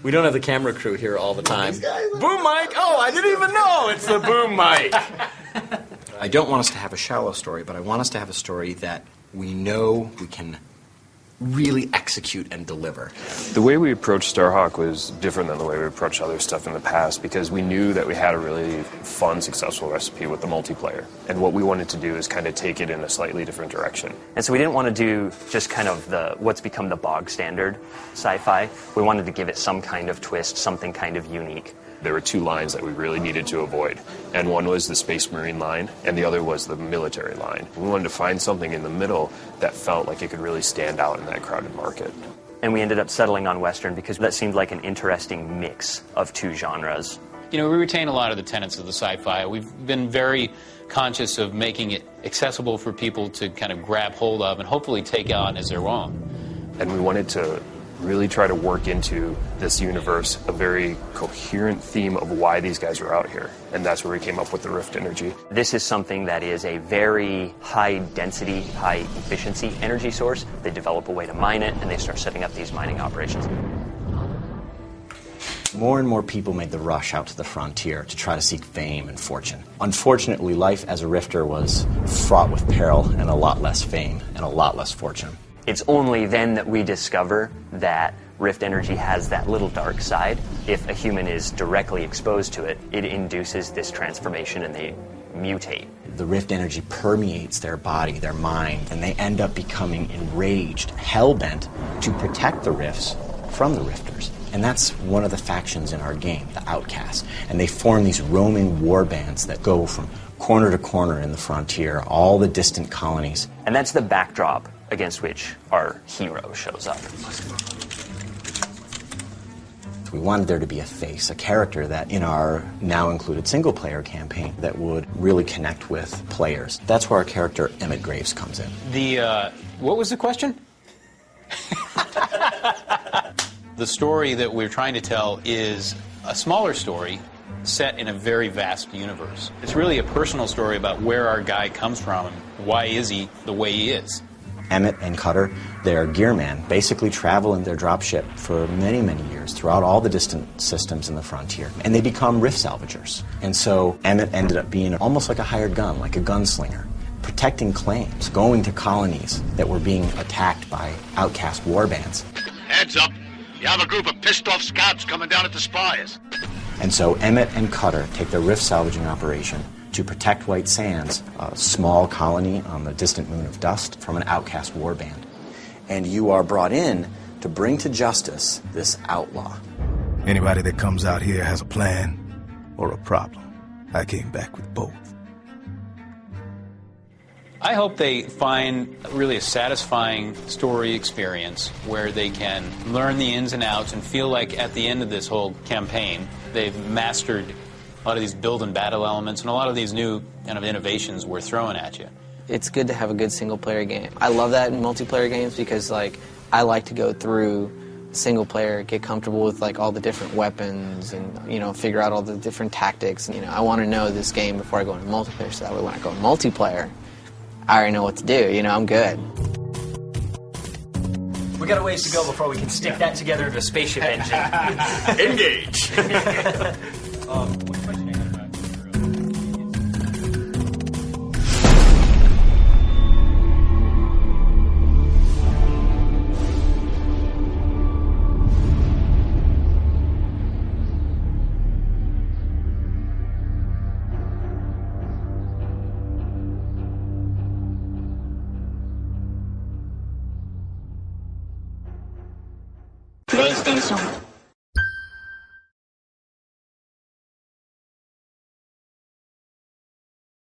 We don't have the camera crew here all the time. Boom mic! Oh, I didn't even know it's the boom mic! I don't want us to have a shallow story, but I want us to have a story that we know we can really execute and deliver. The way we approached Starhawk was different than the way we approached other stuff in the past because we knew that we had a really fun, successful recipe with the multiplayer. And what we wanted to do is kind of take it in a slightly different direction. And so we didn't want to do just kind of what's become the bog standard sci-fi. We wanted to give it some kind of twist, something kind of unique. There were two lines that we really needed to avoid, and one was the Space Marine line, and the other was the military line. We wanted to find something in the middle that felt like it could really stand out in that crowded market. And we ended up settling on Western because that seemed like an interesting mix of two genres. You know, we retain a lot of the tenets of the sci-fi. We've been very conscious of making it accessible for people to kind of grab hold of and hopefully take on as their own. And we wanted to really try to work into this universe a very coherent theme of why these guys are out here. And that's where we came up with the Rift energy. This is something that is a very high density, high efficiency energy source. They develop a way to mine it, and they start setting up these mining operations. More and more people made the rush out to the frontier to try to seek fame and fortune. Unfortunately, life as a Rifter was fraught with peril and a lot less fame and a lot less fortune. It's only then that we discover that Rift energy has that little dark side. If a human is directly exposed to it, it induces this transformation and they mutate. The Rift energy permeates their body, their mind, and they end up becoming enraged, hell-bent to protect the Rifts from the Rifters. And that's one of the factions in our game, the Outcast. And they form these roaming war bands that go from corner to corner in the frontier, all the distant colonies. And that's the backdrop against which our hero shows up. We wanted there to be a face, a character that in our now included single-player campaign that would really connect with players. That's where our character Emmett Graves comes in. What was the question? The story that we're trying to tell is a smaller story set in a very vast universe. It's really a personal story about where our guy comes from and why is he the way he is. Emmett and Cutter, their gearman, basically travel in their dropship for many, many years throughout all the distant systems in the frontier. And they become rift salvagers. And so Emmett ended up being almost like a hired gun, like a gunslinger, protecting claims, going to colonies that were being attacked by outcast warbands. Heads up. You have a group of pissed-off scabs coming down at the spires. And so Emmett and Cutter take their rift salvaging operation to protect White Sands, a small colony on the distant moon of Dust, from an outcast warband. And you are brought in to bring to justice this outlaw. Anybody that comes out here has a plan or a problem. I came back with both. I hope they find really a satisfying story experience where they can learn the ins and outs and feel like at the end of this whole campaign, they've mastered a lot of these build and battle elements and a lot of these new kind of innovations we're throwing at you. It's good to have a good single-player game. I love that in multiplayer games because, like, I like to go through single player, get comfortable with, like, all the different weapons and, you know, figure out all the different tactics. You know, I want to know this game before I go into multiplayer, so that way when I go into multiplayer, I already know what to do. You know, I'm good. We got a ways to go before we can stick that together into a spaceship engine. Engage! What question I had about PlayStation